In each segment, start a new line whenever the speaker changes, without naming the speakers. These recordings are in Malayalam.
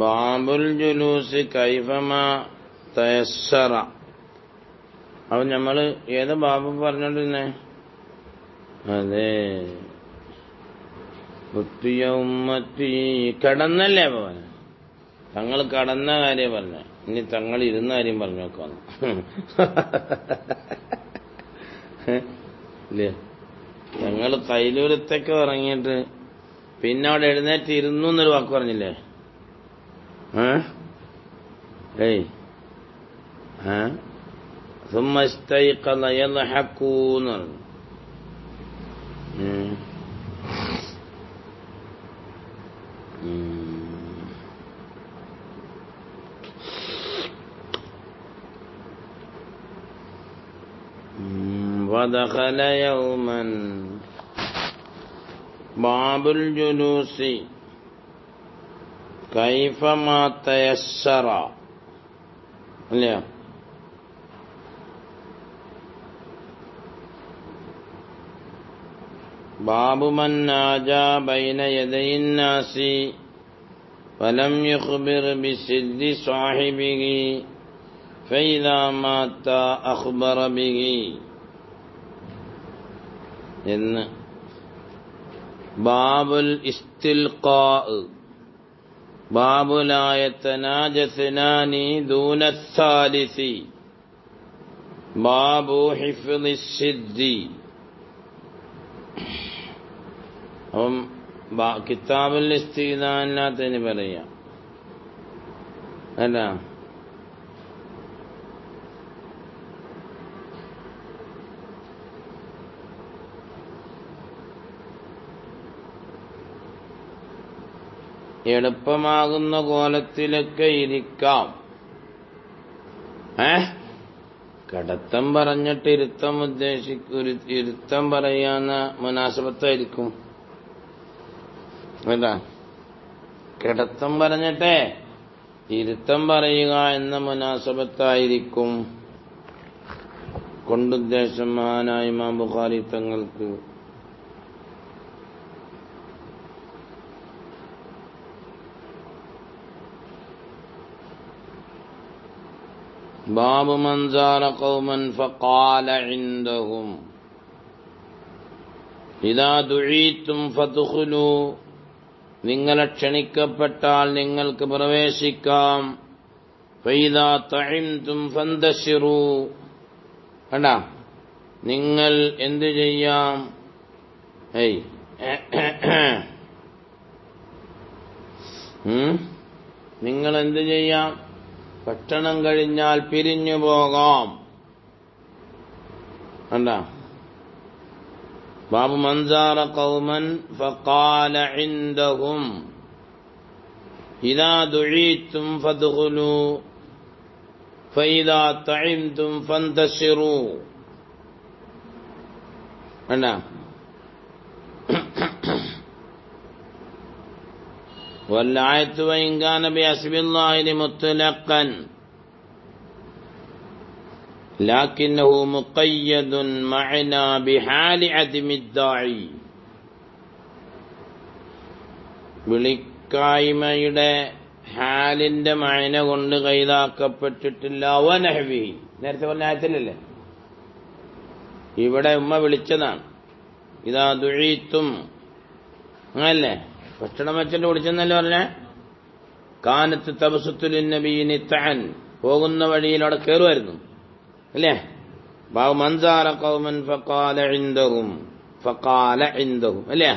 ബാബുൽ ജുലൂസ് കൈഫമാ തയസ്സറ. അപ്പൊ നമ്മള് ഏത് ബാബു പറഞ്ഞോണ്ടിരുന്നേ? അതെ, മുത്തിയ ഉമ്മത്തി കടന്നല്ലേ പോവാൻ. തങ്ങൾ കടന്ന കാര്യം പറഞ്ഞ, ഇനി തങ്ങൾ ഇരുന്ന കാര്യം പറഞ്ഞു നോക്കാന്ന് ഇല്ലേ? ഞങ്ങൾ കൈലൂരത്തേക്ക് ഇറങ്ങിയിട്ട് പിന്നെ അവിടെ എഴുന്നേറ്റ് ഇരുന്നു എന്നൊരു വാക്ക് പറഞ്ഞില്ലേ? ثم استيقظ يضحكون. ودخل يوما باب الجلوس كيفما تيسر. അല്ലയോ? ബാബു മൻ നാജാ ബൈന യദൈൻ നാസി ഫലം യുഖ്ബിർ ബിസിദ്ദി സാഹിബിഹി ഫഇദാ മാത അഖ്ബറ ബിഹി എന്ന്. ബാബുൽ ഇസ്തിൽഖാ, ബാബു ലാ യതനാജസ്നാനി ദൂന الثالثി, ബാബു ഹിഫ്ളി സിദ്ദി. അപ്പം കിതാബുൽ ഇസ്തിദാനത്തിന് പറയാം അല്ല. എളുപ്പമാകുന്ന കോലത്തിലൊക്കെ ഇരിക്കാം. കടത്തം പറഞ്ഞിട്ട് ഇരുത്തം ഇരുത്തം പറയാന്ന മുനാസബത്തായിരിക്കും അല്ല. കിടത്തം പറഞ്ഞിട്ടേ ഇരുത്തം പറയുക എന്ന മുനാസബത്തായിരിക്കും കൊണ്ടുദ്ദേശം മഹാനായ ഇമാം ബുഖാരി തങ്ങൾക്ക്. ബാബു മൻ സാറ ഖൗമൻ ഫഖാല ഇൻദഹും ഇദാ ദുഈതും ഫദ്ഖുലൂ, നിങ്ങളെ ക്ഷണിക്കപ്പെട്ടാൽ നിങ്ങൾക്ക് പ്രവേശിക്കാം. ഫഇദാ തഇംതും ഫന്തശിറൂ, കണ്ട നിങ്ങൾ എന്തു ചെയ്യാം? നിങ്ങൾ എന്തു ചെയ്യാം? ഭക്ഷണം കഴിഞ്ഞാൽ പിരിഞ്ഞു പോകാം. കണ്ട, ബാബു മൻ സാറ ഖൗമൻ ഫഖാല ഇൻദഹും ഇദാ ദുഈതും ഫദ്ഖുലൂ ഫഇദാ തഇംതും ഫന്തശിറൂ. കണ്ട, والآية وإن كان بحسب الله مطلقا لكنه مقيد معنا بحال عدم الداعي. വിളിക്കായ്മയുടെ ഹാലിന്റെ മഅന കൊണ്ട് കൈതാക്കപ്പെട്ടിട്ടില്ല. വനഹ്വി, നേരത്തെ പറഞ്ഞ ആയത്തിലല്ലേ? ഇവിടെ ഉമ്മ വിളിച്ചതാണ്. ഇദാ ദുഈതും, അങ്ങനല്ലേ? ഭക്ഷണം വെച്ചിട്ട് വിളിച്ചെന്നല്ലേ പറഞ്ഞ? കാനത്ത് തബസുത്തുൽ നബിയിൻ തഅൻ, പോകുന്ന വഴിയിൽ അവിടെ കയറുമായിരുന്നു അല്ലേ? ബാബു മൻ സാറ ഖൗമൻ ഫഖാല ഇൻദഹും, ഫഖാല ഇൻദഹും അല്ലേ?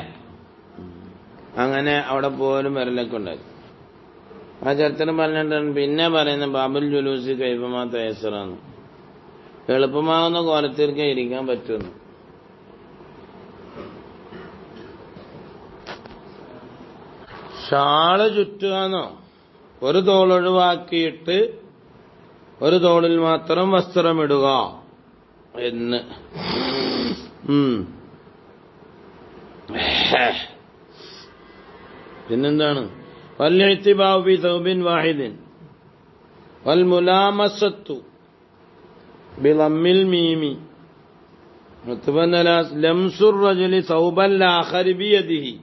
അങ്ങനെ അവിടെ പോലും വരലൊക്കെ ഉണ്ടായി. ആ ചരിത്രം പറഞ്ഞിട്ടാണ് പിന്നെ പറയുന്ന ബാബുൽ ജുലൂസി കൈഫമാ തയസ്സറാന്ന്, എളുപ്പമാകുന്ന കോലത്തിലേക്ക് ഇരിക്കാൻ പറ്റുമെന്ന്. ഷാള് ചുറ്റുകയെന്നോ, ഒരു തോളൊഴിവാക്കിയിട്ട് ഒരു തോളിൽ മാത്രം വസ്ത്രമിടുക എന്ന്. പിന്നെന്താണ്? വൽഇഅ്തിബാഉ ഫീ തൗബിൻ വാഹിദിൻ വൽമുലാമസത്തു ബിളമ്മിൽ മീമി മുതബന്നലാസ് ലംസുർ റജുലി തൗബൽ ആഖരി ബിയദിഹി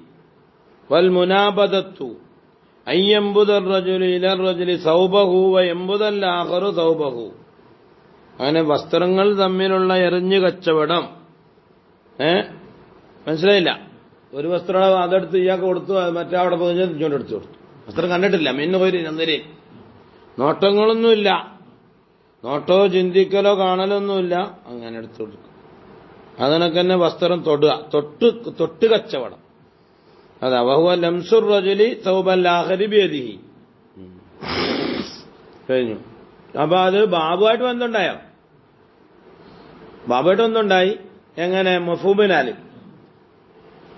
വൽമുനാബദത്തു അയ്യമ്പുദർ റജുലു ഇലർ റജുലി സൗബഹു വയമ്പുദൽ ആഖറു സൗബഹു. അങ്ങനെ വസ്ത്രങ്ങൾ തമ്മിലുള്ള എറിഞ്ഞു കച്ചവടം. മനസ്സിലായില്ല? ഒരു വസ്ത്രം അതെടുത്ത് ഇയാൾക്ക് കൊടുത്തു, മറ്റേ അവിടെ പോയി ഇങ്ങോട്ട് എടുത്തു കൊടുത്തു. വസ്ത്രം കണ്ടിട്ടില്ല, മിന്നു പോയി നന്ദരി. നോട്ടങ്ങളൊന്നുമില്ല, നോട്ടോ ചിന്തിക്കലോ കാണലൊന്നുമില്ല, അങ്ങനെ എടുത്തു കൊടുക്കും. അതിനൊക്കെ തന്നെ വസ്ത്രം തൊടുക, തൊട്ട് കച്ചവടം. അതാ വഹുവ ലംസുർ റജുലി സൗബൽ ആഖരി ബിയദിഹി. കഴിഞ്ഞു. അപ്പൊ അത് ബാബുവായിട്ട് ബന്ധമുണ്ടായോ? ബാബുവായിട്ട് ബന്ധമുണ്ടായി. എങ്ങനെ? മഫൂബിനാല്.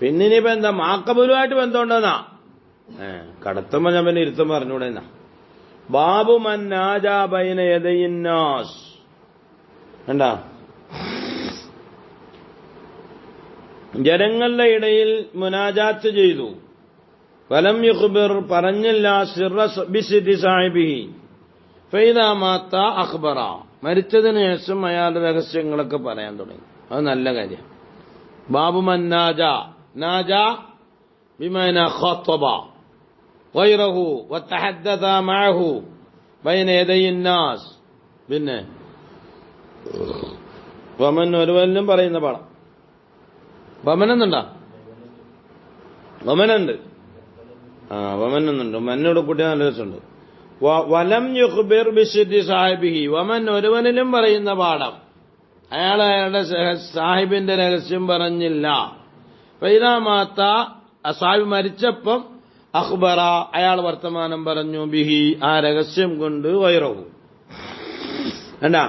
പിന്നിനിപ്പോ എന്താ? മാക്കബലുമായിട്ട് ബന്ധമുണ്ടെന്നാ. കടത്തുമ്പോ ഞാൻ പിന്നെ ഇരുത്തം പറഞ്ഞൂടെ എന്നാ. ബാബു മൻ നാജാ ബൈന യദയിന്നാസ്. എന്താ? ജനങ്ങളുടെ ഇടയിൽ മുനാജാത്ത് ചെയ്തു. വലം യുഖ്ബിർ, പറഞ്ഞില്ല. സിർറ ബിസിദ്ദി സാഹിബിഹി ഫൈദാ മാത്ത അഖ്ബറ, മരിച്ചതിന് ശേഷം അയാളുടെ രഹസ്യങ്ങളൊക്കെ പറയാൻ തുടങ്ങി. അത് നല്ല കാര്യം. ബാബു മൻ നാജ, നാജ ബിമഅന ഖത്തബ ഗൈറഹു വതഹദ്ദത മഅഹു ബൈന യദയി നാസ്. പിന്നെ വമൻ, ഒരുവനും പറയുന്ന പാഠം. വമനെന്നുണ്ടോ? വമനുണ്ട്. വമനെന്നുണ്ട്. മന്നോട് കൂട്ടിയ നല്ല രസമുണ്ട്. വലം യുഖ്ബിർ ബിസിദ്ദി സാഹിബിഹി, വമൻ, ഒരുവനിലും പറയുന്ന പാഠം. അയാളുടെ സാഹിബിന്റെ രഹസ്യം പറഞ്ഞില്ല. ഫൈദാ മാത്ത, സാഹിബ് മരിച്ചപ്പം അഖ്ബറ, അയാൾ വർത്തമാനം പറഞ്ഞു. ബിഹി, ആ രഹസ്യം കൊണ്ട്. വൈറഹു, എന്താ?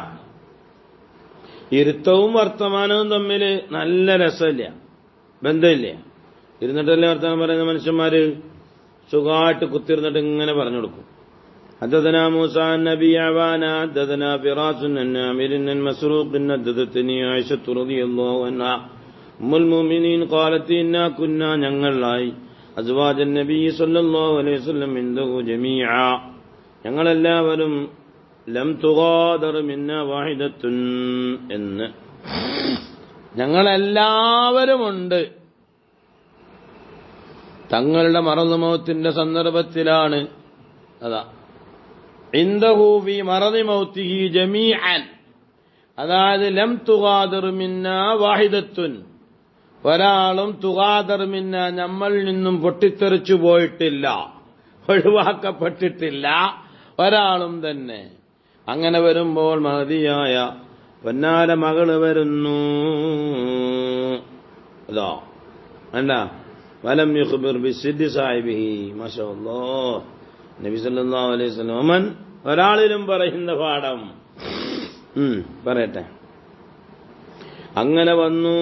ഇരുത്തവും വർത്തമാനവും തമ്മിൽ നല്ല രസമില്ല, ബന്ധമില്ല. ഇരുന്നിട്ടല്ലേ വർത്തമാനം പറയുന്ന മനുഷ്യന്മാര് സുഖമായിട്ട് കുത്തിരുന്നിട്ട് ഇങ്ങനെ പറഞ്ഞു കൊടുക്കും. حدثنا موسى النبي عوانا حدثنا فراس عن عامر عن مسروق حدثتني عائشة رضي الله عنها أم المؤمنين قالت إنا كنا ഞങ്ങളായി أزواج النبي صلى الله عليه وسلم عنده جميعا, ഞങ്ങളെല്ലാവരും ലം തുഗാദർ മിന്ന വാഹിദത്തുൻ എന്ന്, ഞങ്ങളെല്ലാവരുമുണ്ട്. തങ്ങളുടെ മറന്നു മൗത്തിന്റെ സന്ദർഭത്തിലാണ്. അതാ ഇൻദഹു ഫീ മറദി മൗതിഹി ജമീഅൻ, അതായത് ലം തുഗാദർ മിന്ന വാഹിദത്തുൻ, ഒരാളും തുഗാദർ മിന്ന, നമ്മളിൽ നിന്നും പൊട്ടിത്തെറിച്ചു പോയിട്ടില്ല, ഒഴിവാക്കപ്പെട്ടിട്ടില്ല ഒരാളും തന്നെ. അങ്ങനെ വരുമ്പോൾ മഹദിയായ പൊന്നാര മകള് വരുന്നു. അതോ അല്ല, വലം യുഖ്ബിർ ബിസിദ്ദി സാഹിബിഹി. മാഷാ അല്ലാഹ്. നബി സല്ലല്ലാഹു അലൈഹി വസല്ലം ഒമൻ, ഒരാളിലും പറയുന്ന പാഠം. പറയട്ടെ. അങ്ങനെ വന്നു.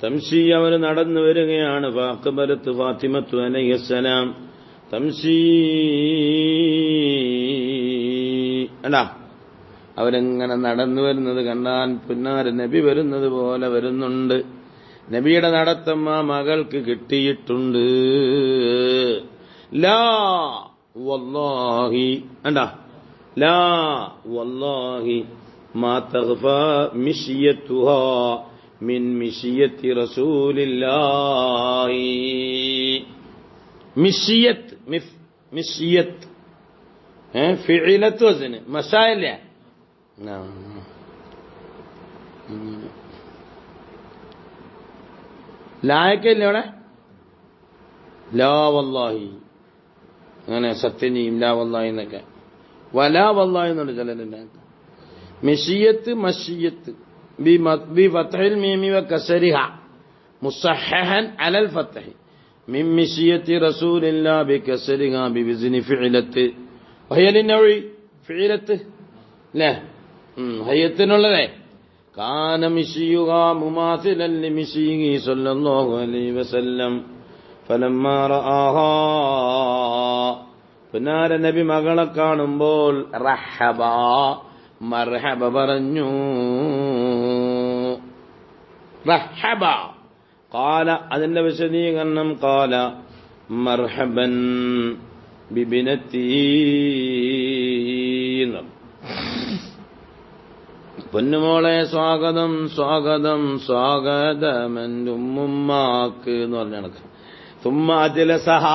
തംശി, അവർ നടന്നു വരികയാണ്. ഫഅഖ്ബലത്ത് ഫാത്തിമത്തു അലൈഹിസ്സലാം തംശി, അണ്ടാ അവരെങ്ങനെ നടന്നു വരുന്നത് കണ്ടാൽ പുന്നാര നബി വരുന്നത് പോലെ വരുന്നുണ്ട്. നബിയുടെ നടത്തം ആ മകൾക്ക് കിട്ടിയിട്ടുണ്ട്. ലാ വല്ലാഹി, അണ്ടാ ലാ വല്ലാഹി മാ തഗ്ഫാ മിശ്യത്തുഹാ മിൻ മിശ്യത്തി റസൂലില്ലാഹി. മിശ്യത്ത്, മിശ്യത്ത് ഫിഇലത്ത് വസ്ന് മസായില്ല. ലായക്കല്ലേ അവിടെ? ലാ വല്ലാഹി, അങ്ങനെ സത്യം ചെയ്യും ലാ വല്ലാഹി എന്നൊക്കെ. വലാ വല്ലാഹി എന്നുണ്ട് ചിലരുണ്ട്. മിശ്യത്ത് മശ്യത്ത് ബി ഫത്ഹിൽ മീമി വ കസരിഹ മുസഹഹൻ അലൽ ഫത്ഹി മിൻ മിശ്യത്തി റസൂലില്ലാഹി ബി കസരിഹ ബി വിസ്നി ഫിഇലത്ത്. വഹയലിനൗഇ ഫിഇലത്ത് അല്ലേ? ഹയ്യത്തിനുള്ളതേ. കാന മിശ്യുക മുമാസിലൻ ലിമിശ്യിഹി സ്വല്ലല്ലാഹു അലൈഹി വസല്ലം ഫലമ്മാ റആഹാ, പുന്നാര നബി മകളെ കാണുമ്പോൾ റഹബ, മർഹബ പറഞ്ഞു. റഹബ ഖാല, അതിന്റെ വിശദീകരണം ഖാല മർഹബൻ ബിബിനത്തി, പൊന്നുമോളെ സ്വാഗതം സ്വാഗതം സ്വാഗതമെന്റെ ഉമ്മുമ്മാക്ക് എന്ന് പറഞ്ഞ കണക്ക്. തുമ്മ അജ്ലസഹ,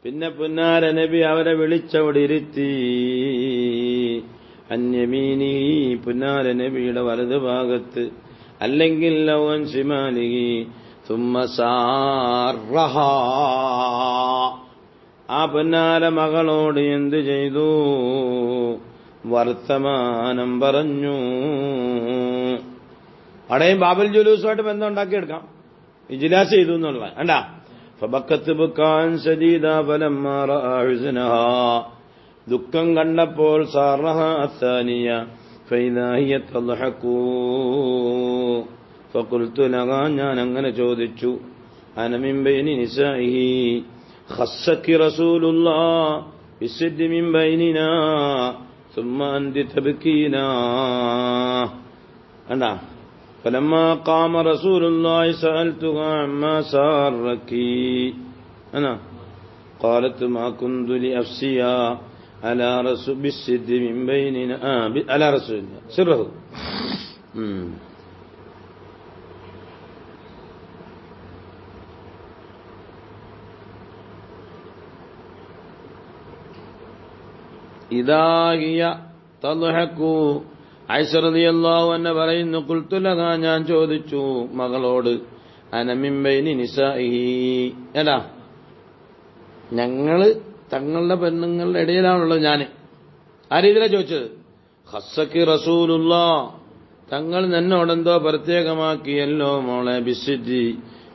പിന്നെ പുന്നാര നബി അവരെ വിളിച്ചവിടെ ഇരുത്തി. അന്യമീനി പുന്നാര നബിയുടെ വലതു ഭാഗത്ത്, അല്ലെങ്കിൽ ലൗൻ ശിമാലിഹി സുമ്മ സാറഹ. ആ പുന്നാര മകളോട് എന്തു ചെയ്തു? വർത്തമാനം പറഞ്ഞു. അവിടെയും ബാബുൽ ജുലൂസുമായിട്ട് ബന്ധം ഉണ്ടാക്കിയെടുക്കാം. ഇജ്ലാസ് ചെയ്തു എന്നുള്ള വേണ്ട. ഫബക്കത്ത് ബുക്കാൻ ശദീദ ഫലമ്മാ റഅ ഹുസ്നഹാ. ദുഃഖം കണ്ടപ്പോൾ സാറഹ അത്താനിയ ഫൈദാ ഹിയ തദ്ഹകൂ. ഫഖുൽതു ലഹാ, ഞാൻ അങ്ങനെ ചോദിച്ചു, അന മിൻ ബൈനി നിസാഇഹി ഖസ്സകി റസൂലുള്ളാഹ് ബിസിദ്ദി മിൻ ബൈനിനാ സുമ്മ അൻതി തബ്കീനാ. കണ്ടാ, فلما قام رسول الله سألتها عما ساركي أنا قالت ما كنت لأفسيا على رسول بالسد من بيننا على رسول الله سره. إذا هي تضحك. ആയിഷ റളിയല്ലാഹു അൻഹ പറയുന്നു, ഖുൽതു ലഹാ, ഞാൻ ചോദിച്ചു മകളോട്, അന മിൻ ബൈനി നിസാഇഹി, എടാ ഞങ്ങള് തങ്ങളുടെ പെണ്ണുങ്ങളുടെ ഇടയിലാണുള്ളത് ഞാൻ. ആ രീതിയിലാണ് ചോദിച്ചത്. ഖസ്സക്കി റസൂലുള്ളാഹ്, തങ്ങൾ എന്നോടെന്തോ പ്രത്യേകമാക്കിയല്ലോ മോളെ, ബിസിദ്ദി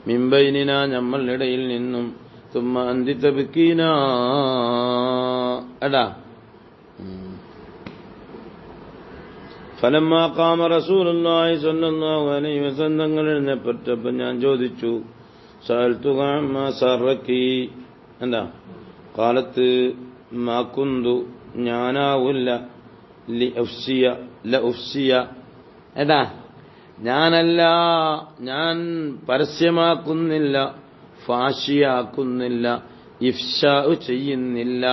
മിൻ ബൈനിനാ, നമ്മളുടെ ഇടയിൽ നിന്നും, തുമ്മ അന്തി തബ്കീനാ, എടാ. ഫലമ്മാ ഖാമ റസൂലുള്ളാഹി സ്വല്ലല്ലാഹു അലൈഹി വസല്ലം, തങ്ങൾ എഴുന്നേറ്റപ്പോൾ ഞാൻ ചോദിച്ചു, സഅൽതുക അമ്മാ സറക്കി, എന്താ? ഖാലത്ത് മാ കുന്തു, ഞാനാവില്ല, ലഉഫ്സിയ, എടാ ഞാനല്ല, ഞാൻ പരസ്യമാക്കുന്നില്ല, ഫാഷിയാക്കുന്നില്ല, ഇഫ്ശാ ചെയ്യുന്നില്ല.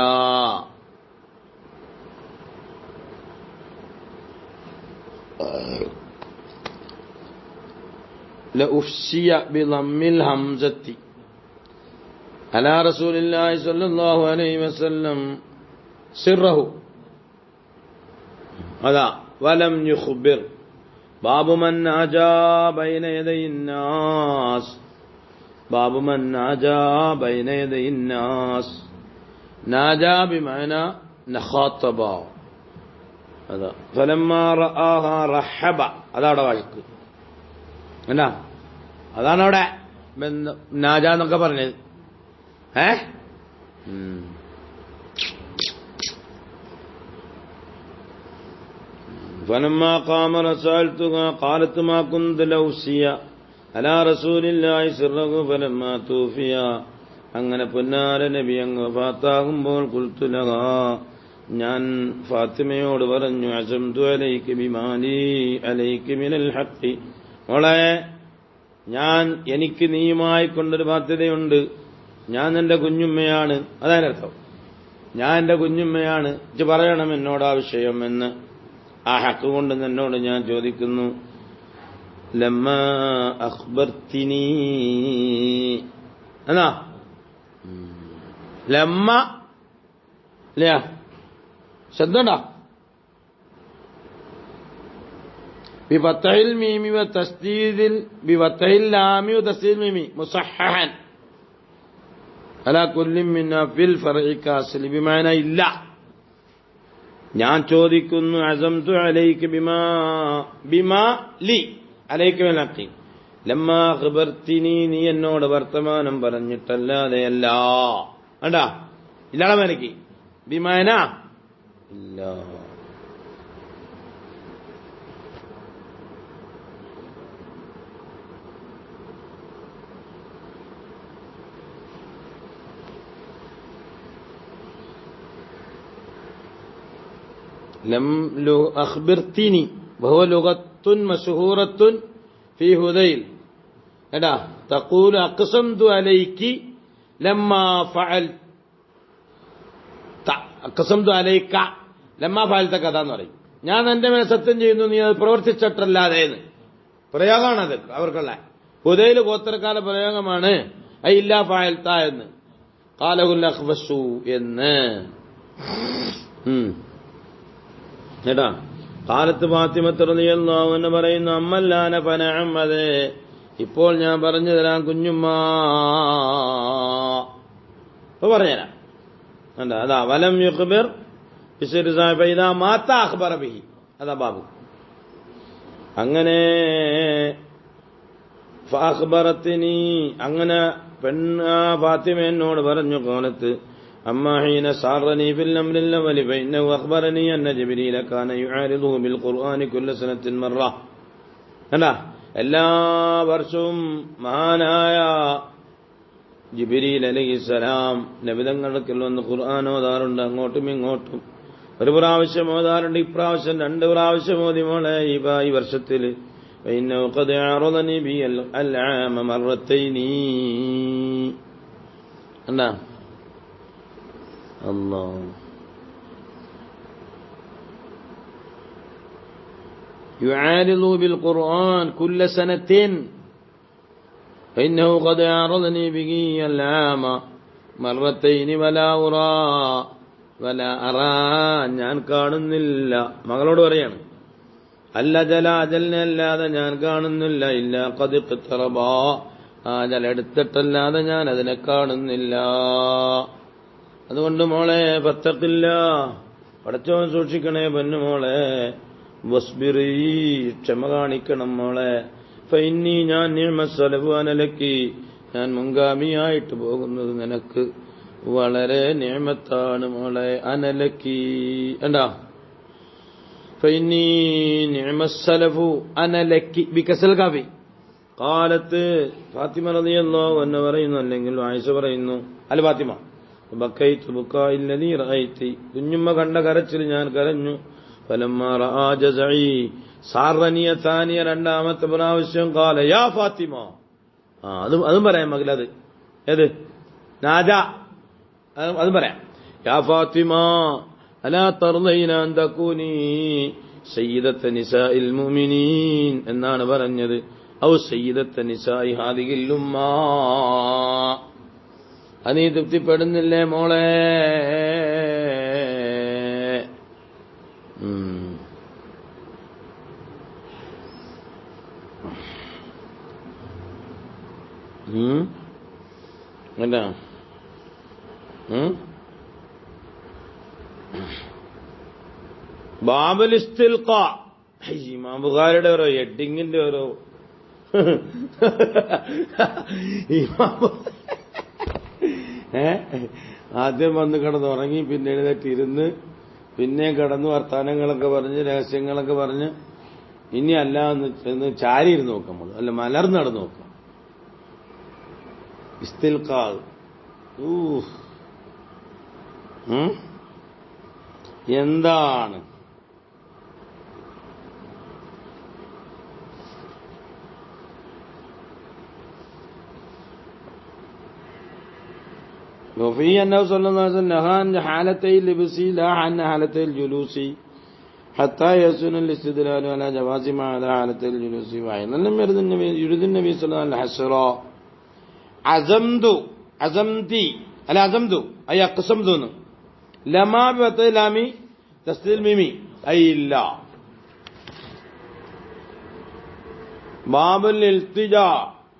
ലഉഫ്സിയ ബിളമ്മിൽ ഹംസത്തി അലാ റസൂലില്ലാഹി സ്വല്ലല്ലാഹു അലൈഹി വസല്ലം സിർറഹു. അതാ വലം യുഖ്ബിർ. ബാബു മൻ നാജാ ബൈന യദൈന്നാസ്, ബാബു മൻ നാജാ ബൈന യദൈന്നാസ്. നാജാ ബിമഅന നഖാതബ. അതാ ഫലമ്മാ റആഹ റഹബ, അതവിടെ വായിക്ക് എന്നാ, അതാണ് അവിടെ നാജ എന്നൊക്കെ പറഞ്ഞത്. ഫലമ്മാ ഖാമ റസൂലുള്ളാഹി ഖാലത്ത് മാ കുന്തു ലൗസിയ അലാ റസൂലില്ലാഹി സിർറഹു ഫലമ്മാ തൂഫിയ. അങ്ങനെ പൊന്നാര നബി അങ്ങ് വഫാത്താകുമ്പോൾ ഖുൽതു ലഹാ, ഞാൻ ഫാത്തിമയോട് പറഞ്ഞു, അസംതു അലൈകി ബിമാലി അലൈകി മിനൽ ഹഖ്, മോളെ എനിക്ക് നീയുമായി കൊണ്ടൊരു ബാധ്യതയുണ്ട്. ഞാൻ എന്റെ കുഞ്ഞുമ്മയാണ്, അതതിനർത്ഥം. ഞാൻ എന്റെ കുഞ്ഞുമ്മയാണ്, ഇത് പറയണം എന്നോട് ആ വിഷയം എന്ന്. ആ ഹക്ക് കൊണ്ട് എന്നോട് ഞാൻ ചോദിക്കുന്നു. ലമ്മാ അഖ്ബർതിനി, എന്നാ ലമ്മ ഇല്ല, ശ്രദ്ധണ്ടാ, ബിഫത്തഹിൽ മീമി വതസ്ദീദിൽ ബിഫത്തഹിൽ ലാമി വതസ്ദീദിൽ മീമി മുസഹഹൻ അലാ കുല്ലി മിന്നാ ഫിൽ ഫർഇ കാസ്ലി ബിമാന ഇല്ല. ഞാൻ ചോദിക്കുന്നു, അസംതു അലൈക ബിമാ ലി അലൈക മിനഖി ലമ്മാ ഖബർതിനി, നീ എന്നോട് വർത്തമാനം പറഞ്ഞിട്ടല്ലാതെയല്ല. അണ്ടാ ഇല്ലാതെ മനക്കി ബിമാന ഇല്ല. ലം അഖ്ബിർതിനി വഹുവ ലുഗത്തുൻ മശ്ഹൂറത്തുൻ ഫീ ഹുദൈൽ. എടാ തഖൂലു അഖ്സംതു അലൈകി ലമ്മാ ഫഅൽ, അഖ്സംതു അലൈക ലമ്മാ ഫഅൽത കഥ എന്ന് പറയും. ഞാൻ എന്റെ മേൽ സത്യം ചെയ്യുന്നു, നീ അത് പ്രവർത്തിച്ചിട്ടല്ലാതെ എന്ന് പ്രയോഗമാണത് അവർക്കുള്ള. ഹുദൈൽ ഗോത്രക്കാല പ്രയോഗമാണ് ഇല്ലാ ഫഅൽത എന്ന്. ഖാലഹുൽ അഖ്ബസു എന്ന് കേട്ടാ. ഖാലത്ത് ഫാത്തിമത്ത് റളിയല്ലാഹു അൻഹ പറയുന്നു, അമ്മല്ലാന ഫനഅം, അതെ ഇപ്പോൾ ഞാൻ പറഞ്ഞു തരാം കുഞ്ഞുമ്മ, ഇപ്പൊ പറഞ്ഞുതരാം. അതാ വലം യുഖ്ബിർ ഇദാ മാത അഖ്ബറ ബിഹി, അതാ ബാബു. അങ്ങനെ ഫഅഖ്ബറത്നി, അങ്ങനെ ഫാത്തിമ എന്നോട് പറഞ്ഞു, ഖാലത്ത് അമ്മാ ഹീന സാറനി ഫിൽ അംരിൽ അവലി ഫഇന്നഹു അഖ്ബറനി അന്ന ജിബ്രീല കാന യുആരിദുഹു ബിൽ ഖുർആനി കുല്ല സനത്തിൻ മറ. അല്ല, എല്ലാ വർഷവും മഹാനായ ജിബ്രീൽ അലൈഹിസ്സലാം നബിതങ്ങൾക്ക് വന്ന് ഖുർആൻ ഓതാറുണ്ട്, അങ്ങോട്ടും ഇങ്ങോട്ടും. ഒരു പ്രാവശ്യം ഓതാറുണ്ട്, ഇപ്രാവശ്യം 2 പ്രാവശ്യം ഓതി മോളെ ഈ വർഷത്തിൽ. فإنه قد عرضني بي العام مرتين. അല്ല അല്ലാഹ് يعارض بالقرآن كل سنة فإنه قد عرضني به العام مرتين ولا أرى ഞാൻ കാണുന്നില്ല. മകളോട് പറയാണ്, അജലിനല്ലാതെ ഞാൻ കാണുന്നില്ല, ഇല്ല ഖദ് ഇഖ്തറബ, അജൽ എടുത്തിട്ടല്ലാതെ ഞാൻ അതിനെ കാണുന്നില്ല. അതുകൊണ്ട് മോളെ ഫത്തഖില്ല, പടച്ചവൻ സൂക്ഷിക്കണേ പൊന്നുമോളെ. വസ്ബിറി, ക്ഷമ കാണിക്കണം മോളെ. ഫഇന്നി, ഞാൻ നിഅമസ്സലഫു അനലക്കി, ഞാൻ മുൻഗാമിയായിട്ട് പോകുന്നത് നിനക്ക് വളരെ നിഅമത്താണ് മോളെ. അനലക്കി എന്താ? ഫഇന്നി നിഅമസ്സലഫു അനലക്കി ബികസൽ കാഫി. ഖാലത്ത് ഫാത്തിമ റളിയല്ലാഹു അൻഹ പറയുന്നു, അല്ലെങ്കിൽ ആയിഷ പറയുന്നു, അല്ല ഫാത്തിമ, ബക്കൈതു ബുക്കാഇല്ലദീ റഅയ്തി, കുഞ്ഞുമ്മ കണ്ട കരച്ചിൽ ഞാൻ കരഞ്ഞു. ഫലമ്മാ റആ ജസഈ സാറനിയ താനിയ, രണ്ടാമത്തെ പ്രാവശ്യം ഖാല യാ ഫാത്തിമ. അതും പറയാം മകളത്, ഏത് നാജ, അതും പറയാം. യാ ഫാത്തിമ അലാ തർളൈന അൻ തകൂനി സയ്യിദത്ത നിസാഇൽ മുഅ്മിനീൻ എന്നാണ് പറഞ്ഞത്. ഔ സയ്യിദത്ത നിസാഇ ഹാദിഹിൽ ഉമ്മ. നീ തൃപ്തിപ്പെടുന്നില്ലേ മോളെ? അല്ല ബാബുൽ ഇസ്തിൽഖാ, ഇമാം ബുഖാരിയുടെ ഓരോ ഹെഡിങ്ങിന്റെ ഓരോ ആദ്യം വന്ന് കിടന്നുറങ്ങി, പിന്നെ എഴുന്നേറ്റിരുന്ന്, പിന്നെ കിടന്നു വർത്താനങ്ങളൊക്കെ പറഞ്ഞ് രഹസ്യങ്ങളൊക്കെ പറഞ്ഞ്, ഇനി അല്ല എന്ന് ചാരിയിരുന്ന് നോക്കാം, അല്ല മലർന്ന് നടന്നു നോക്കാം. ഇസ്തിൽഖാ എന്താണ്? وفي أنه صلى الله عليه وسلم نهى عن حالتي اللبس لا عن حالتي الجلوس حتى يسن الاستدلال على جواز ما على حالتي الجلوس. وأيضا لم يرد النبي صلى الله عليه وسلم الحسر. عزمتي അല്ല അസംതു അയ്യ അക്സംതു ലമാ ബിലാമി തസ്ദീൽ മിമി അയില്ല. ബാബുൽ ഇൽതിജാ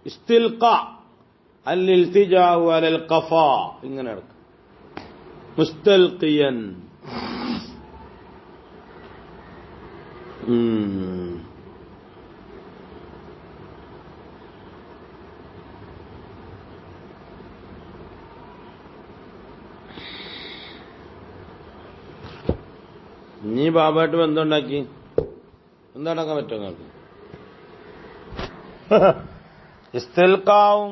ഇസ്തിൽഖാ അൽ ഇൽതിജാ അലൽ ഖഫാ, ഇങ്ങനെ നടക്കും. മുസ്തൽഖിയൻ നീ ബാബായിട്ട് ബന്ധമുണ്ടാക്കി എന്താണ്ടാക്കാൻ പറ്റുമോ നിങ്ങൾക്ക്? ഇസ്തിൽഖാവും